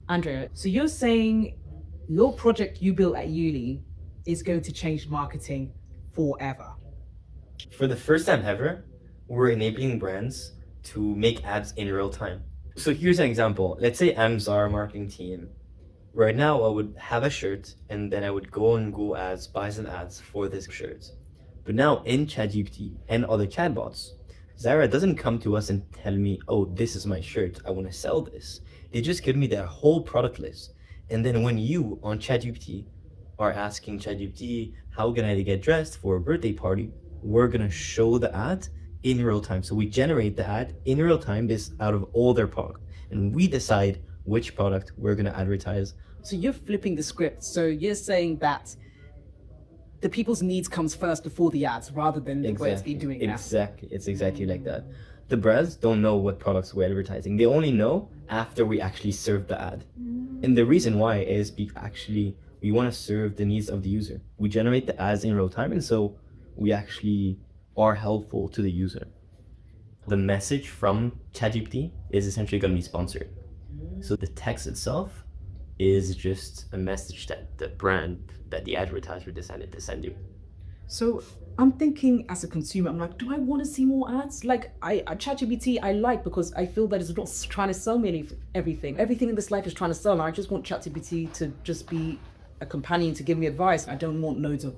Andrea, so you're saying your project you built at uni is going to change marketing forever? For the first time ever, we're enabling brands to make ads in real time. So here's an example. Let's say I'm our marketing team. Right now, I would have a shirt and then I would go on Google Ads, buy some ads for this shirt. But now in ChatGPT and other chatbots, Zara doesn't come to us and tell me, oh, this is my shirt, I want to sell this. They just give me their whole product list. And then when you on ChatGPT are asking ChatGPT, how can I get dressed for a birthday party? We're going to show the ad in real time. So we generate the ad in real time based out of all their product. And we decide which product we're going to advertise. So you're flipping the script. So you're saying that the people's needs comes first before the ads, rather than the way it's been doing now. Exactly. It's exactly like that. The brands don't know what products we're advertising. They only know after we actually serve the ad. And the reason why is we want to serve the needs of the user. We generate the ads in real time, and so we actually are helpful to the user. The message from ChatGPT is essentially going to be sponsored. So the text itself is just a message that the brand, that the advertiser decided to send you. So I'm thinking as a consumer, I'm like, do I want to see more ads? Like ChatGPT I like because I feel that it's not trying to sell me everything. Everything in this life is trying to sell, and I just want ChatGPT to just be a companion to give me advice. I don't want loads of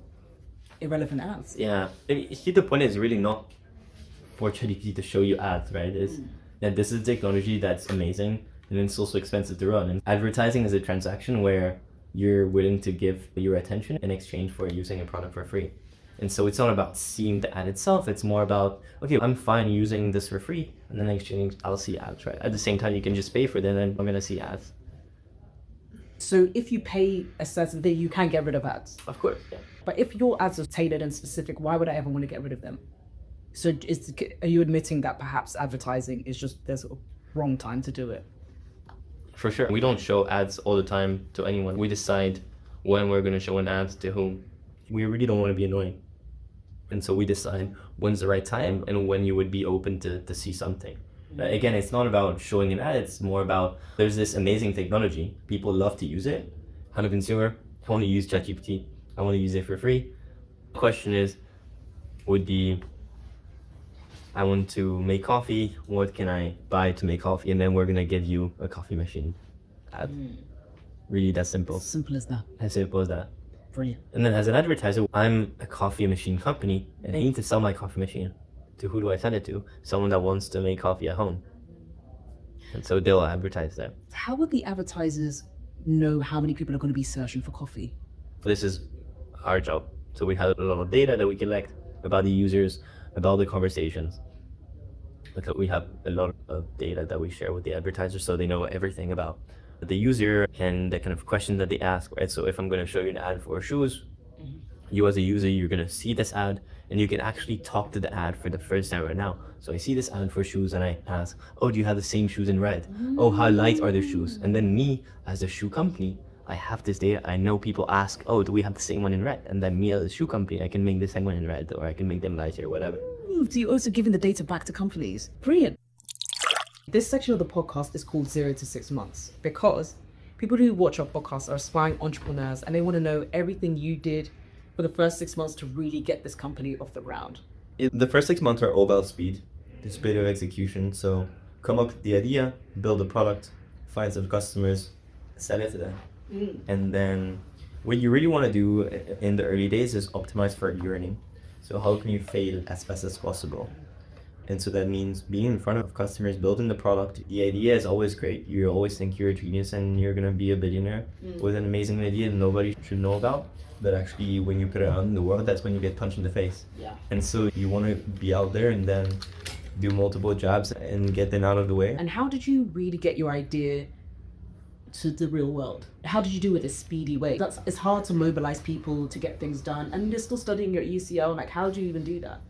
irrelevant ads. Yeah, the point is really not for ChatGPT to show you ads, right? It's that this is technology that's amazing, and it's also expensive to run. And advertising is a transaction where you're willing to give your attention in exchange for using a product for free. And so it's not about seeing the ad itself, it's more about, okay, I'm fine using this for free, and then in exchange, I'll see ads, right? At the same time, you can just pay for them, and I'm gonna see ads. So if you pay a certain thing, you can get rid of ads. Of course, yeah. But if your ads are tailored and specific, why would I ever want to get rid of them? So are you admitting that perhaps advertising is just there's a wrong time to do it? For sure. We don't show ads all the time to anyone. We decide when we're going to show an ad to whom. We really don't want to be annoying. And so we decide when's the right time and when you would be open to see something. Again, it's not about showing an ad, it's more about there's this amazing technology. People love to use it. I'm a consumer, I want to use ChatGPT. I want to use it for free. The question is, I want to make coffee, what can I buy to make coffee? And then we're going to give you a coffee machine ad. Really that simple. Simple as that. As simple as that. Brilliant. And then as an advertiser, I'm a coffee machine company and I need to sell my coffee machine. To who do I send it to? Someone that wants to make coffee at home. And so they'll advertise that. How would the advertisers know how many people are going to be searching for coffee? This is our job. So we have a lot of data that we collect about the users, about the conversations. Because we have a lot of data that we share with the advertisers, so they know everything about the user and the kind of questions that they ask, right? So if I'm going to show you an ad for shoes, you as a user, you're going to see this ad and you can actually talk to the ad for the first time right now. So I see this ad for shoes and I ask, oh, do you have the same shoes in red? Oh, how light are the shoes? And then me as a shoe company, I have this data. I know people ask, oh, do we have the same one in red? And then me as a shoe company, I can make the same one in red, or I can make them lighter, whatever. So you're also giving the data back to companies. Brilliant. This section of the podcast is called 0 to 6 months because people who watch our podcast are aspiring entrepreneurs and they want to know everything you did for the first 6 months to really get this company off the ground. The first 6 months are all about speed. It's a bit of execution. So come up with the idea, build a product, find some customers, sell it to them. And then what you really want to do in the early days is optimize for earning. So how can you fail as fast as possible? And so that means being in front of customers, building the product. The idea is always great. You always think you're a genius and you're going to be a billionaire with an amazing idea that nobody should know about. But actually, when you put it out in the world, that's when you get punched in the face. Yeah. And so you want to be out there and then do multiple jobs and get them out of the way. And how did you really get your idea to the real world? How did you do it a speedy way? It's hard to mobilize people to get things done, and you're still studying your UCL. Like, how do you even do that?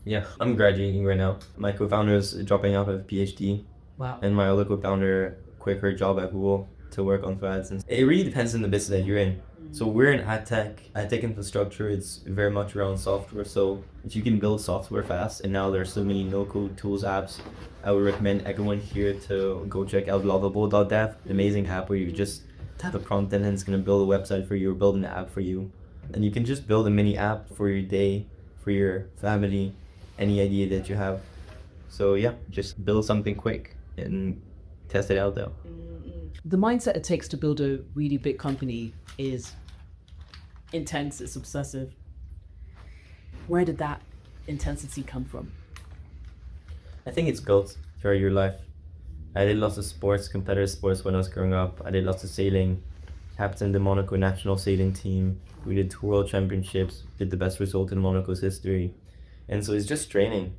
Yeah, I'm graduating right now. My co-founder is dropping out of PhD. Wow. And my other co-founder quit her job at Google to work on Thrads, and it really depends on the business that you're in. So we're in ad tech infrastructure. It's very much around software. So if you can build software fast, and now there's so many no-code tools apps, I would recommend everyone here to go check out Lovable.dev, an amazing app where you just type a prompt and it's gonna build a website for you or build an app for you, and you can just build a mini app for your day, for your family, any idea that you have. So yeah, just build something quick and test it out though. The mindset it takes to build a really big company is intense, it's obsessive. Where did that intensity come from? I think it's built throughout your life. I did lots of sports, competitive sports when I was growing up. I did lots of sailing, captained the Monaco national sailing team. We did 2 world championships, did the best result in Monaco's history. And so it's just training.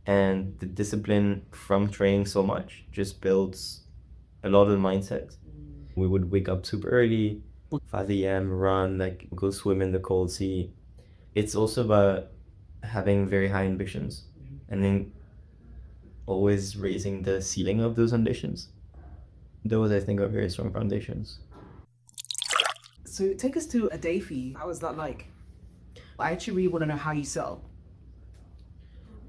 And the discipline from training so much just builds a lot of the mindset. We would wake up super early, 5 a.m., run, like go swim in the cold sea. It's also about having very high ambitions and then always raising the ceiling of those ambitions. Those, I think, are very strong foundations. So take us to a day for you. How is that like? I actually really want to know how you sell.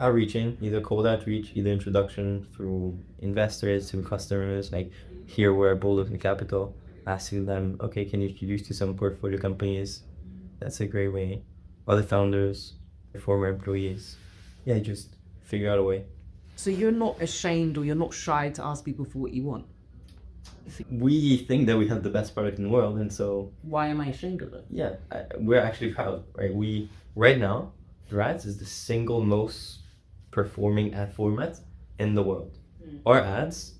Outreaching, either cold outreach, either introduction through investors, to customers, like here we're Bold Capital, asking them, okay, can you introduce to some portfolio companies? That's a great way. Other founders, former employees. Yeah, just figure out a way. So you're not ashamed or you're not shy to ask people for what you want? We think that we have the best product in the world, and so Why am I ashamed of it? yeah, we're actually proud, right? We right now, Thrads is the single most performing ad format in the world. Our ads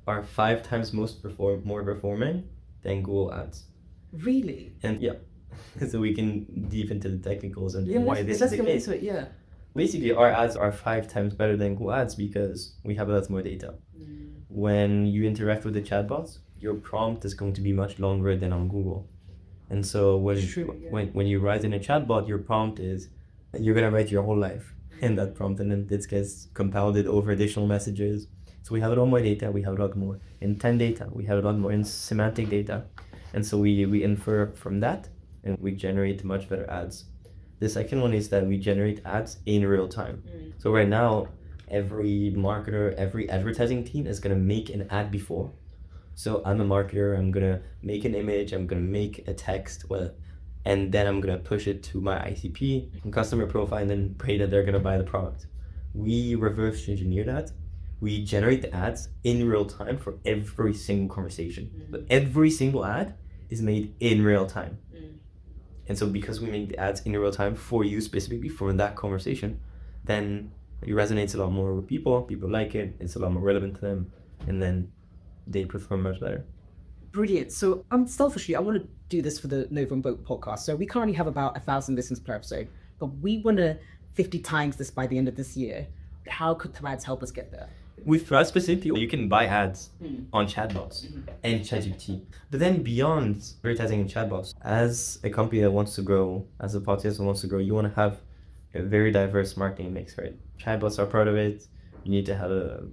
are 5 times more performing than Google ads. Really? And yeah, so we can deep into the technicals and why this is let's the get case. into it, yeah. Basically, our ads are 5 times better than Google ads because we have a lot more data. When you interact with the chatbots, your prompt is going to be much longer than on Google. And so when you write in a chatbot, your prompt is, you're gonna write your whole life in that prompt, and then this gets compounded over additional messages. So we have a lot more data, we have a lot more intent data, we have a lot more in semantic data. And so we infer from that and we generate much better ads. The second one is that we generate ads in real time. So right now, every marketer, every advertising team is gonna make an ad before. So I'm a marketer, I'm gonna make an image, I'm gonna make a text, and then I'm gonna push it to my ICP and customer profile and then pray that they're gonna buy the product. We reverse engineer that. We generate the ads in real time for every single conversation. But every single ad is made in real time. And so because we make the ads in real time for you specifically for that conversation, then it resonates a lot more with people like it, it's a lot more relevant to them, and then they perform much better. Brilliant. So selfishly, I want to do this for the Nova Boba podcast. So we currently have about 1,000 listens per episode, but we want to 50 times this by the end of this year. How could Thrads help us get there? With Thrads specifically, you can buy ads on chatbots and ChatGPT. But then beyond advertising and chatbots, as a company that wants to grow, as a podcast that wants to grow, you want to have a very diverse marketing mix, right? Chatbots are part of it. You need to have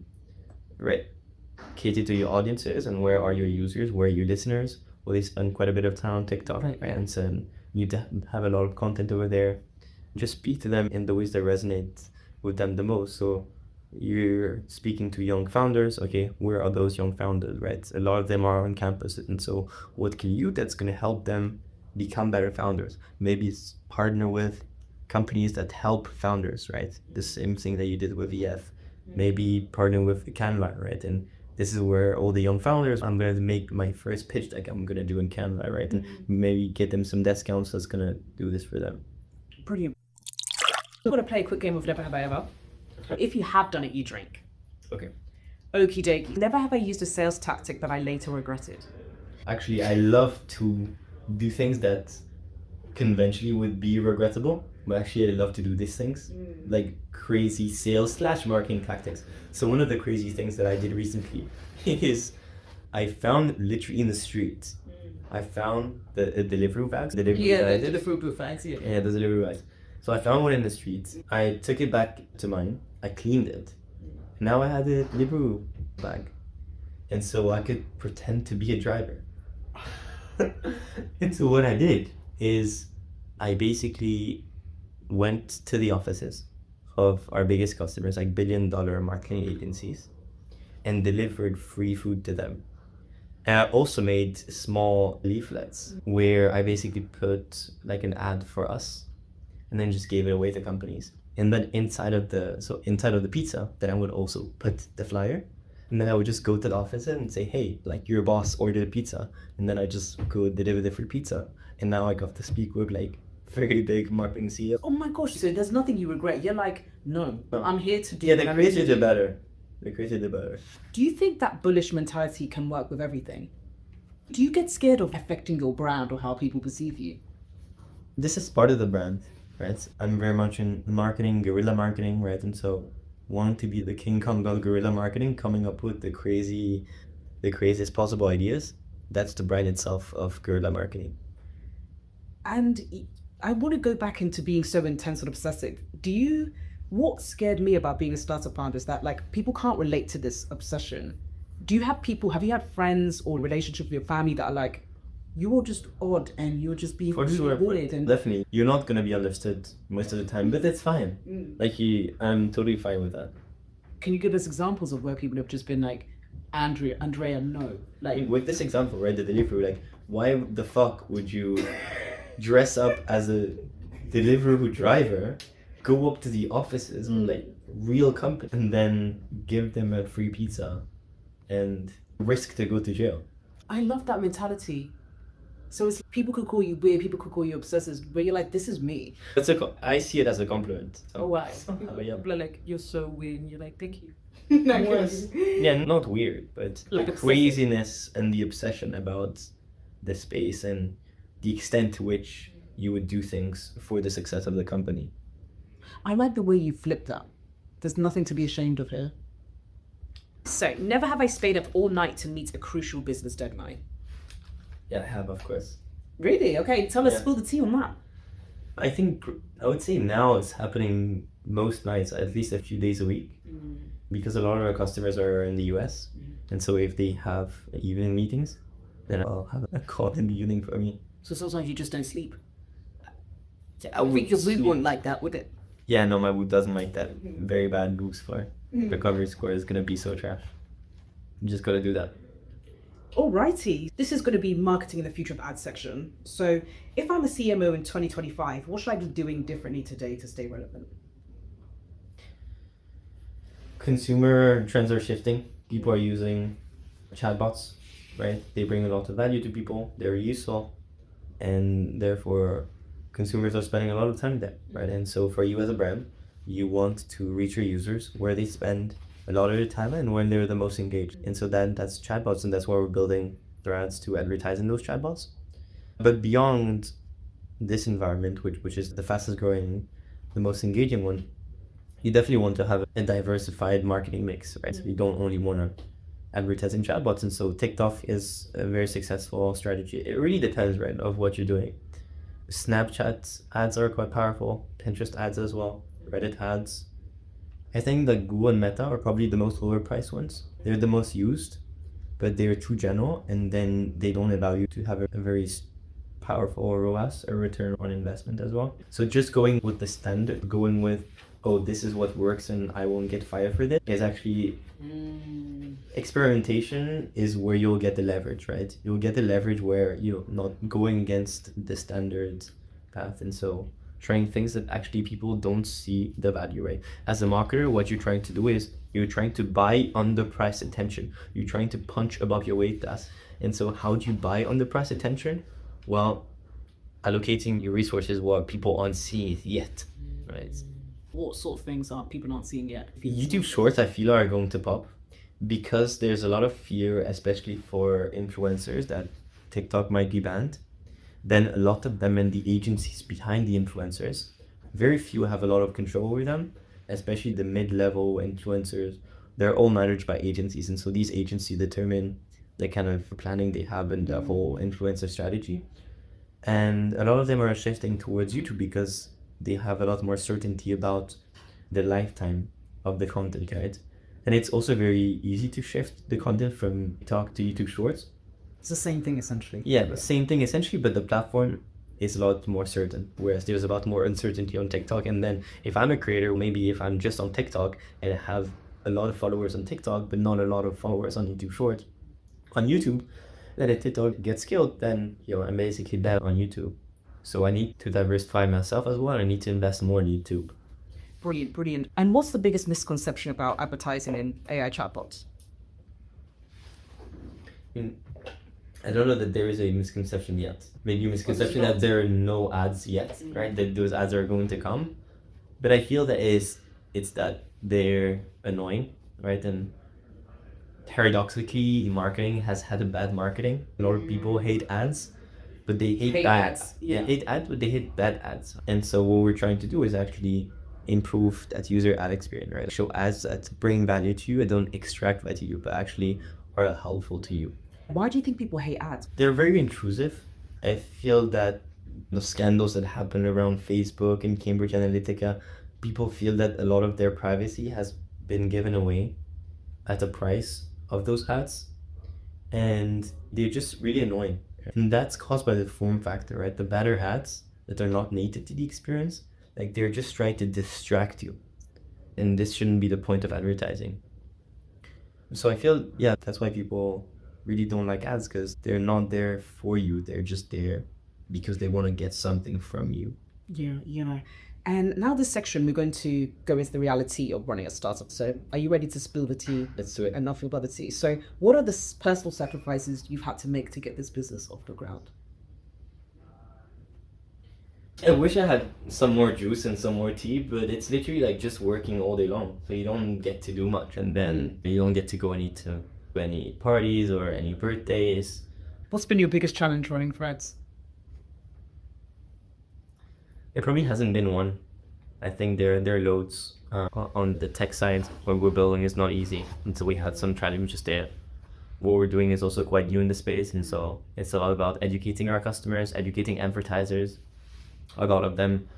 cater to your audiences and where are your users, where are your listeners. Well, they spend quite a bit of time on TikTok, right? And so you need to have a lot of content over there. Just speak to them in the ways that resonate with them the most. So you're speaking to young founders, okay, where are those young founders, right? A lot of them are on campus, and so what can you that's going to help them become better founders? Maybe it's partner with companies that help founders, right? The same thing that you did with EF. Maybe partner with Canva, right? And this is where all the young founders, I'm going to make my first pitch deck I'm going to do in Canva, right? And maybe get them some discounts that's going to do this for them. Brilliant. I'm going to play a quick game of Never Have I Ever. If you have done it, you drink. Okay. Okie dokie. Never have I used a sales tactic that I later regretted. Actually, I love to do things that conventionally would be regrettable, but actually I love to do these things, like crazy sales / marketing tactics. So one of the crazy things that I did recently is I found literally in the street, I found the delivery bags. The fruit bags, Yeah, the delivery bags. So I found one in the street. I took it back to mine. I cleaned it. Now I had a delivery bag. And so I could pretend to be a driver. And so what I did is I basically went to the offices of our biggest customers, like billion-dollar marketing agencies, and delivered free food to them. And I also made small leaflets where I basically put like an ad for us and then just gave it away to companies. And then inside of the pizza, then I would also put the flyer. And then I would just go to the office and say, hey, like your boss ordered a pizza. And then I just go deliver the free pizza. And now I got to speak with like very big marketing CEO. Oh my gosh, so there's nothing you regret. You're like, no, I'm here to do Yeah, what the I'm creator here to did do. better. The creator did better. Do you think that bullish mentality can work with everything? Do you get scared of affecting your brand or how people perceive you? This is part of the brand, right? I'm very much in marketing, guerrilla marketing, right? And so wanting to be the King Kong of guerrilla marketing, coming up with the craziest possible ideas, that's the brand itself of guerrilla marketing. And I want to go back into being so intense and obsessive. What scared me about being a startup founder is that like people can't relate to this obsession. Have you had friends or relationships with your family that are like, you're just odd and you're just being For really sure, weird and definitely. You're not gonna be understood most of the time, but it's fine. I'm totally fine with that. can you give us examples of where people have just been like, Andrea, no. Like With this example, right, the delivery, like, why the fuck would you dress up as a Deliveroo driver, go up to the offices of like real company, and then give them a free pizza, and risk to go to jail? I love that mentality. So it's people could call you weird, people could call you obsessive, but you're like, this is me. I see it as a compliment. So. Oh wow. But yeah. People are like, you're so weird, and you're like, thank you. Yeah, not weird, but Like the obsessive. craziness and the obsession about the space and the extent to which you would do things for the success of the company. I like the way you flipped that. There's nothing to be ashamed of here. So, never have I stayed up all night to meet a crucial business deadline. Yeah, I have, of course. Really? Okay, tell us, Yeah. spill the tea on that. I would say now it's happening most nights, at least a few days a week, because a lot of our customers are in the US. And so if they have evening meetings, then I'll have a call in the evening for me. So sometimes you just don't sleep. I would Your mood sleep. wouldn't like that, would it? Yeah, no, my Whoop doesn't like that. Very bad Whoop score. Recovery score is gonna be so trash. You just gotta do that. Alrighty, this is going to be marketing in the future of ads section. So, if I'm a CMO in 2025, what should I be doing differently today to stay relevant? Consumer trends are shifting. People are using chatbots, right? They bring a lot of value to people. They're useful, and therefore consumers are spending a lot of time there, right? And so for you as a brand, you want to reach your users where they spend a lot of their time and when they're the most engaged. And so that's chatbots, and that's why we're building Thrads to advertise in those chatbots. But beyond this environment, which is the fastest growing, the most engaging one, you definitely want to have a diversified marketing mix, right? So you don't only want to advertise in chatbots. And so TikTok is a very successful strategy. It really depends, right, of what you're doing. Snapchat ads are quite powerful, Pinterest ads as well, Reddit ads. I think that Google and Meta are probably the most overpriced ones. They're the most used, but they're too general, and then they don't allow you to have a very powerful ROAS, a return on investment as well. So just going with the standard, going with, oh, this is what works and I won't get fired for this, is actually experimentation is where you'll get the leverage, right? You'll get the leverage where you're not going against the standard path, and so trying things that actually people don't see the value, right? As a marketer, what you're trying to do is you're trying to buy underpriced attention. You're trying to punch above your weight class. And so how do you buy underpriced attention? Well, allocating your resources where people aren't seeing it yet, right? What sort of things are people not seeing yet? YouTube Shorts, I feel, are going to pop because there's a lot of fear, especially for influencers, that TikTok might be banned. Then a lot of them and the agencies behind the influencers, very few have a lot of control over them, especially the mid-level influencers. They're all managed by agencies, and so these agencies determine the kind of planning they have and the whole influencer strategy. And a lot of them are shifting towards YouTube because they have a lot more certainty about the lifetime of the content, right? And it's also very easy to shift the content from TikTok to YouTube Shorts. It's the same thing essentially. Yeah, the same thing essentially, but the platform is a lot more certain, whereas there's a lot more uncertainty on TikTok. And then if I'm a creator, maybe if I'm just on TikTok and I have a lot of followers on TikTok, but not a lot of followers on YouTube Shorts, on YouTube, then if TikTok gets killed, then I'm basically dead on YouTube. So I need to diversify myself as well. I need to invest more in YouTube. Brilliant, brilliant. And what's the biggest misconception about advertising in AI chatbots? I don't know that there is a misconception yet. Maybe a misconception that there are no ads yet, right? That those ads are going to come. But I feel that it's that they're annoying, right? And paradoxically, marketing has had a bad marketing. A lot of people hate ads, but they hate bad ads. Yeah. They hate ads, but they hate bad ads. And so what we're trying to do is actually improve that user ad experience, right? Show ads that bring value to you and don't extract value to you, but actually are helpful to you. Why do you think people hate ads? They're very intrusive. I feel that the scandals that happen around Facebook and Cambridge Analytica, people feel that a lot of their privacy has been given away at the price of those ads. And they're just really annoying. And that's caused by the form factor, right? The better ads that are not native to the experience, like they're just trying to distract you. And this shouldn't be the point of advertising. So I feel, that's why people really don't like ads, because they're not there for you. They're just there because they want to get something from you. Yeah. And now this section, we're going to go into the reality of running a startup. So are you ready to spill the tea? Let's do it. And not feel about the tea. So what are the personal sacrifices you've had to make to get this business off the ground? I wish I had some more juice and some more tea, but it's literally like just working all day long. So you don't get to do much, and then you don't get to go to any parties or any birthdays. What's been your biggest challenge running Thrads? It probably hasn't been one. I think there are loads on the tech side. What we're building is not easy, and so we had some challenges there. What we're doing is also quite new in the space, and so it's a lot about educating our customers, educating advertisers. A lot of them,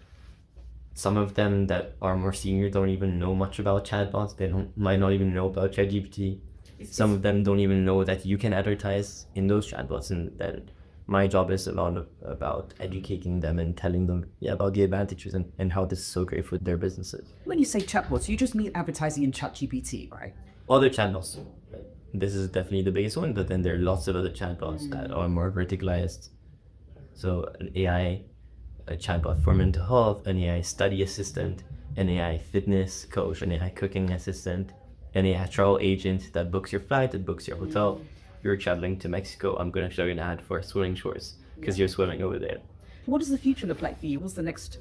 some of them that are more senior don't even know much about chatbots. They might not even know about ChatGPT. Some of them don't even know that you can advertise in those chatbots, and that my job is a lot about educating them and telling them about the advantages and how this is so great for their businesses. When you say chatbots, you just mean advertising in ChatGPT, right? Other chatbots. This is definitely the biggest one, but then there are lots of other chatbots that are more verticalized. So an AI, a chatbot for mental health, an AI study assistant, an AI fitness coach, an AI cooking assistant, an AI travel agent that books your flight, that books your hotel. You're traveling to Mexico, I'm going to show you an ad for swimming shorts because you're swimming over there. What does the future look like for you? What's the next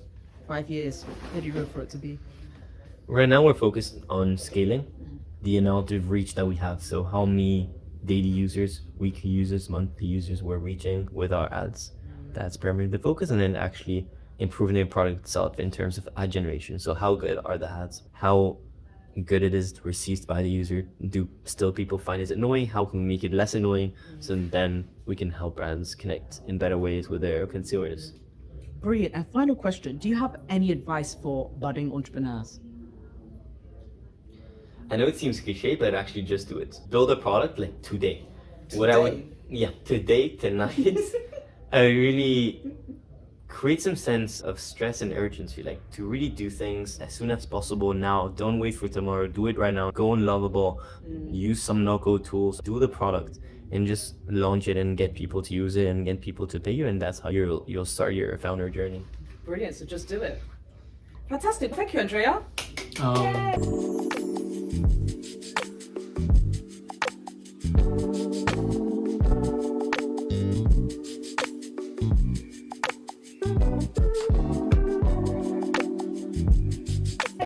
5 years? Where do you hope for it to be? Right now we're focused on scaling the amount of reach that we have. So how many daily users, weekly users, monthly users we're reaching with our ads. That's primarily the focus, and then actually improving the product itself in terms of ad generation. So how good are the ads? How good it is received by the user? Do still people find it annoying? How can we make it less annoying? So then we can help brands connect in better ways with their consumers. Brilliant. And final question, do you have any advice for budding entrepreneurs? I know it seems cliche, but actually just do it. Build a product like today. Today, tonight. I really create some sense of stress and urgency, like to really do things as soon as possible now. Don't wait for tomorrow. Do it right now. Go on Lovable. Use some no-code tools. Do the product and just launch it and get people to use it and get people to pay you. And that's how you'll start your founder journey. Brilliant. So just do it. Fantastic. Thank you, Andrea. Yay.